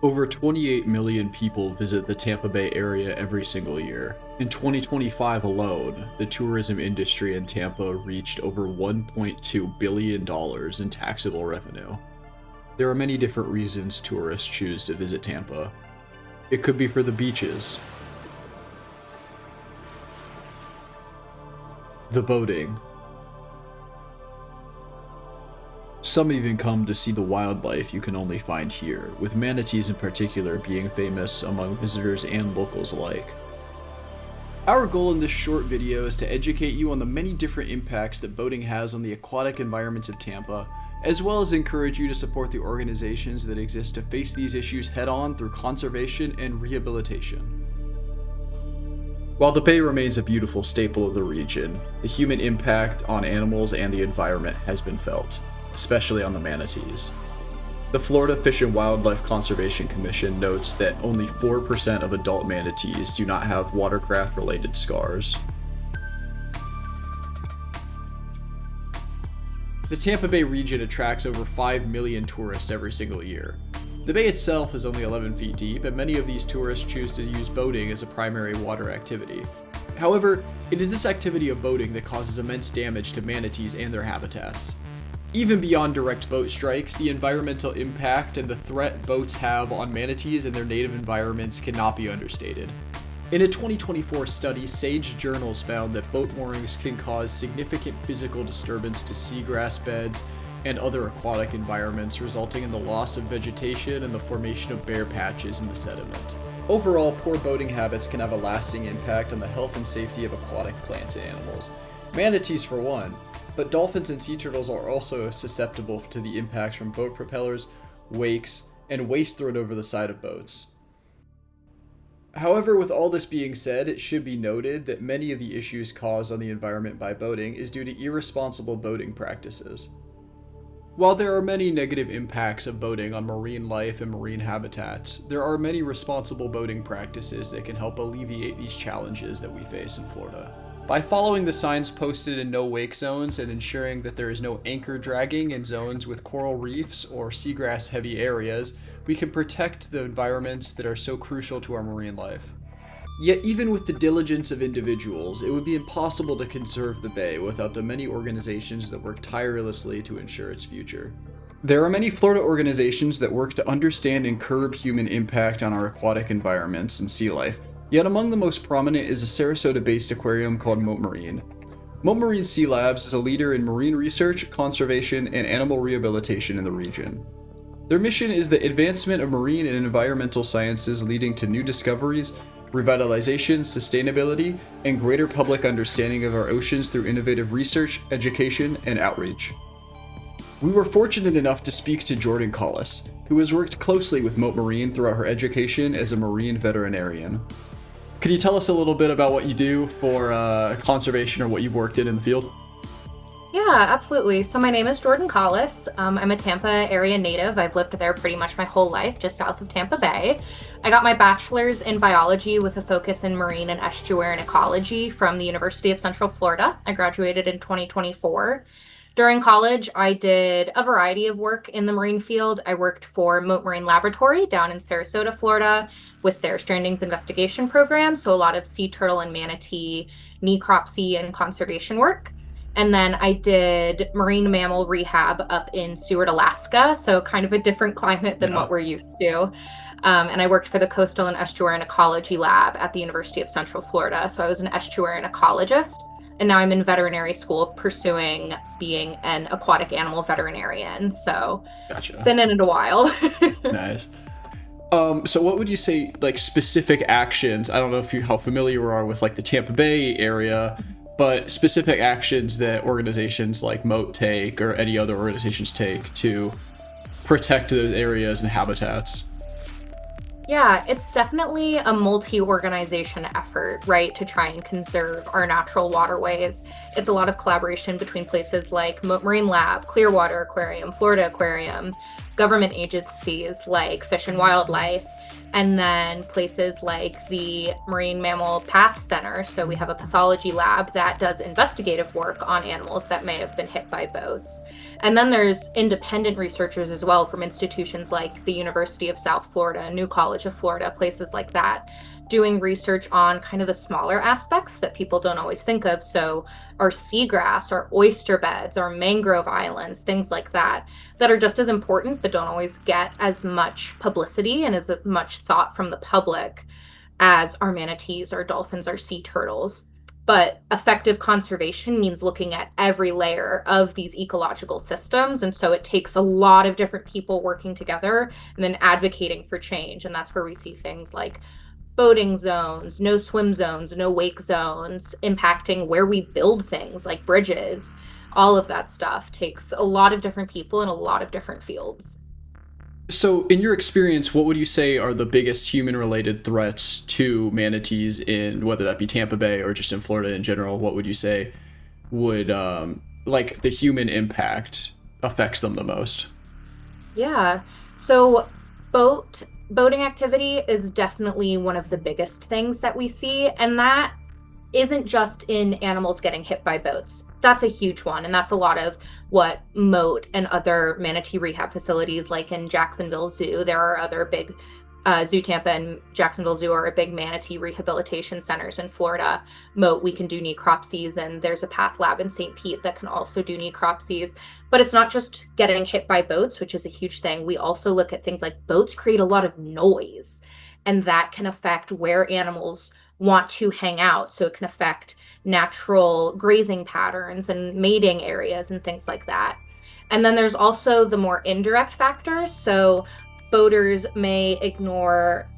Over 28 million people visit the Tampa Bay area every single year. In 2025 alone, the tourism industry in Tampa reached over $1.2 billion in taxable revenue. There are many different reasons tourists choose to visit Tampa. It could be for the beaches, the boating. Some even come to see the wildlife you can only find here, with manatees in particular being famous among visitors and locals alike. Our goal in this short video is to educate you on the many different impacts that boating has on the aquatic environments of Tampa, as well as encourage you to support the organizations that exist to face these issues head-on through conservation and rehabilitation. While the bay remains a beautiful staple of the region, the human impact on animals and the environment has been felt, especially on the manatees. The Florida Fish and Wildlife Conservation Commission notes that only 4% of adult manatees do not have watercraft-related scars. The Tampa Bay region attracts over 5 million tourists every single year. The bay itself is only 11 feet deep, and many of these tourists choose to use boating as a primary water activity. However, it is this activity of boating that causes immense damage to manatees and their habitats. Even beyond direct boat strikes, the environmental impact and the threat boats have on manatees and their native environments cannot be understated. In a 2024 study, Sage Journals found that boat moorings can cause significant physical disturbance to seagrass beds and other aquatic environments, resulting in the loss of vegetation and the formation of bare patches in the sediment. Overall, poor boating habits can have a lasting impact on the health and safety of aquatic plants and animals. Manatees for one, but dolphins and sea turtles are also susceptible to the impacts from boat propellers, wakes, and waste thrown over the side of boats. However, with all this being said, it should be noted that many of the issues caused on the environment by boating is due to irresponsible boating practices. While there are many negative impacts of boating on marine life and marine habitats, there are many responsible boating practices that can help alleviate these challenges that we face in Florida. By following the signs posted in no wake zones and ensuring that there is no anchor dragging in zones with coral reefs or seagrass heavy areas, we can protect the environments that are so crucial to our marine life. Yet even with the diligence of individuals, it would be impossible to conserve the bay without the many organizations that work tirelessly to ensure its future. There are many Florida organizations that work to understand and curb human impact on our aquatic environments and sea life. Yet among the most prominent is a Sarasota-based aquarium called Mote Marine. Mote Marine Sea Labs is a leader in marine research, conservation, and animal rehabilitation in the region. Their mission is the advancement of marine and environmental sciences leading to new discoveries, revitalization, sustainability, and greater public understanding of our oceans through innovative research, education, and outreach. We were fortunate enough to speak to Jordan Collis, who has worked closely with Mote Marine throughout her education as a marine veterinarian. Could you tell us a little bit about what you do for conservation or what you've worked in the field? Yeah, absolutely. So my name is Jordan Collis. I'm a Tampa area native. I've lived there pretty much my whole life, just south of Tampa Bay. I got my bachelor's in biology with a focus in marine and estuarine ecology from the University of Central Florida. I graduated in 2024. During college, I did a variety of work in the marine field. I worked for Mote Marine Laboratory down in Sarasota, Florida, with their strandings investigation program. So a lot of sea turtle and manatee necropsy and conservation work. And then I did marine mammal rehab up in Seward, Alaska. So kind of a different climate than what we're used to. And I worked for the Coastal and Estuarine Ecology Lab at the University of Central Florida. So I was an estuarine ecologist. And now I'm in veterinary school pursuing being an aquatic animal veterinarian. So Gotcha. Been in it a while. Nice. So what would you say, like, specific actions, I don't know how familiar you are with like the Tampa Bay area, but specific actions that organizations like Mote take or any other organizations take to protect those areas and habitats? Yeah, it's definitely a multi-organization effort, right, to try and conserve our natural waterways. It's a lot of collaboration between places like Mote Marine Lab, Clearwater Aquarium, Florida Aquarium, government agencies like Fish and Wildlife, And then places like the Marine Mammal Path Center. So we have a pathology lab that does investigative work on animals that may have been hit by boats. And then there's independent researchers as well from institutions like the University of South Florida, New College of Florida, places like that, doing research on kind of the smaller aspects that people don't always think of. So our seagrass, our oyster beds, our mangrove islands, things like that, that are just as important, but don't always get as much publicity and as much thought from the public as our manatees, our dolphins, our sea turtles. But effective conservation means looking at every layer of these ecological systems. And so it takes a lot of different people working together and then advocating for change. And that's where we see things like boating zones, no swim zones, no wake zones, impacting where we build things like bridges. All of that stuff takes a lot of different people in a lot of different fields. So, in your experience, what would you say are the biggest human-related threats to manatees in whether that be Tampa Bay or just in Florida in general? What would you say would like the human impact affects them the most? Yeah. So boating activity is definitely one of the biggest things that we see, and that isn't just in animals getting hit by boats. That's a huge one, and that's a lot of what Moat and other manatee rehab facilities like in Jacksonville Zoo. There are other big Zoo Tampa and Jacksonville Zoo are big manatee rehabilitation centers in Florida. Moat, we can do necropsies, and there's a path lab in St. Pete that can also do necropsies. But it's not just getting hit by boats, which is a huge thing. We also look at things like boats create a lot of noise, and that can affect where animals want to hang out. So it can affect natural grazing patterns and mating areas and things like that. And then there's also the more indirect factors. So boaters may ignore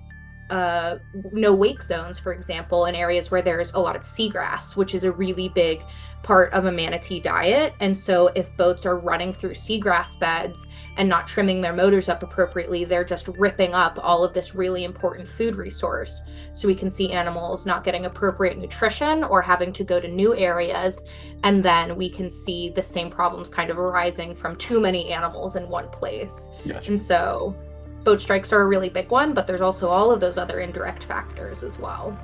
no wake zones, for example, in areas where there's a lot of seagrass, which is a really big part of a manatee diet. And so if boats are running through seagrass beds and not trimming their motors up appropriately, they're just ripping up all of this really important food resource. So we can see animals not getting appropriate nutrition or having to go to new areas. And then we can see the same problems kind of arising from too many animals in one place. Gotcha. And so boat strikes are a really big one, but there's also all of those other indirect factors as well.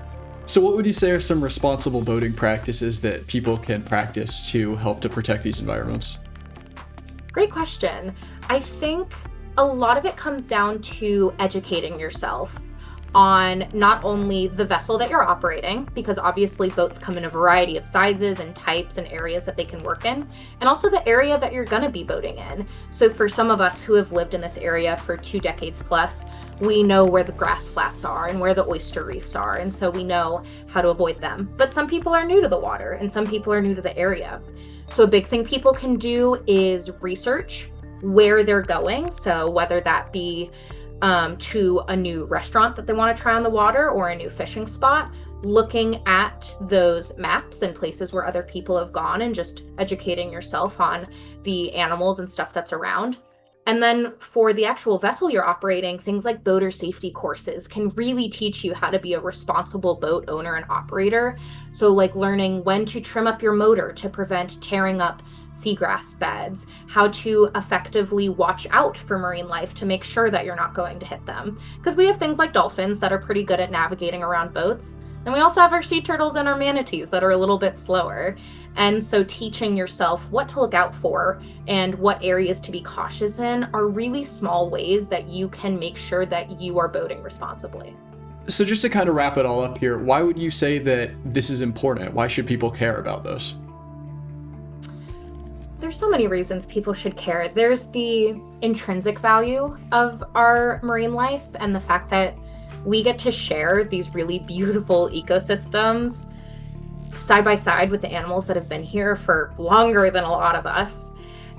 So what would you say are some responsible boating practices that people can practice to help to protect these environments? Great question. I think a lot of it comes down to educating yourself on not only the vessel that you're operating, because obviously boats come in a variety of sizes and types and areas that they can work in, and also the area that you're going to be boating in. So for some of us who have lived in this area for 2 decades plus, we know where the grass flats are and where the oyster reefs are, and so we know how to avoid them. But some people are new to the water and some people are new to the area. So a big thing people can do is research where they're going. So whether that be to a new restaurant that they want to try on the water or a new fishing spot, looking at those maps and places where other people have gone and just educating yourself on the animals and stuff that's around. And then for the actual vessel you're operating, things like boater safety courses can really teach you how to be a responsible boat owner and operator. So like learning when to trim up your motor to prevent tearing up seagrass beds, how to effectively watch out for marine life to make sure that you're not going to hit them. Because we have things like dolphins that are pretty good at navigating around boats. And we also have our sea turtles and our manatees that are a little bit slower. And so teaching yourself what to look out for and what areas to be cautious in are really small ways that you can make sure that you are boating responsibly. So just to kind of wrap it all up here, why would you say that this is important? Why should people care about this? There's so many reasons people should care. There's the intrinsic value of our marine life and the fact that we get to share these really beautiful ecosystems side by side with the animals that have been here for longer than a lot of us.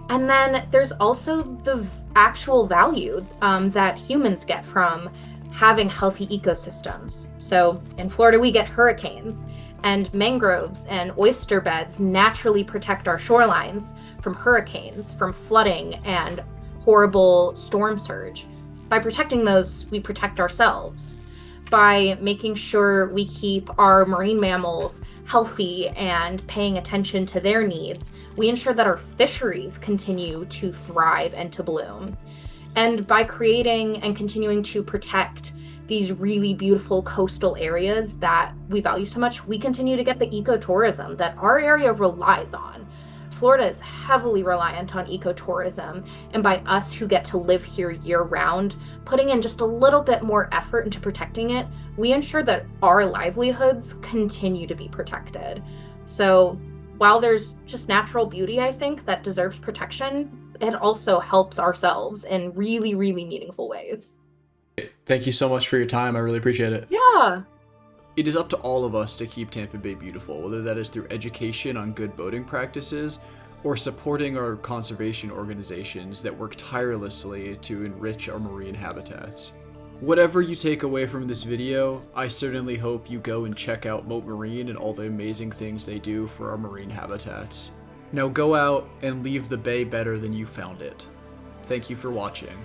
And then there's also the actual value that humans get from having healthy ecosystems. So in Florida, we get hurricanes, and mangroves and oyster beds naturally protect our shorelines from hurricanes, from flooding, and horrible storm surge. By protecting those, we protect ourselves. By making sure we keep our marine mammals healthy and paying attention to their needs, we ensure that our fisheries continue to thrive and to bloom. And by creating and continuing to protect these really beautiful coastal areas that we value so much, we continue to get the ecotourism that our area relies on. Florida is heavily reliant on ecotourism, and by us who get to live here year round, putting in just a little bit more effort into protecting it, we ensure that our livelihoods continue to be protected. So while there's just natural beauty, I think, that deserves protection, it also helps ourselves in really, really meaningful ways. Thank you so much for your time. I really appreciate it. Yeah. It is up to all of us to keep Tampa Bay beautiful, whether that is through education on good boating practices or supporting our conservation organizations that work tirelessly to enrich our marine habitats. Whatever you take away from this video, I certainly hope you go and check out Mote Marine and all the amazing things they do for our marine habitats. Now go out and leave the bay better than you found it. Thank you for watching.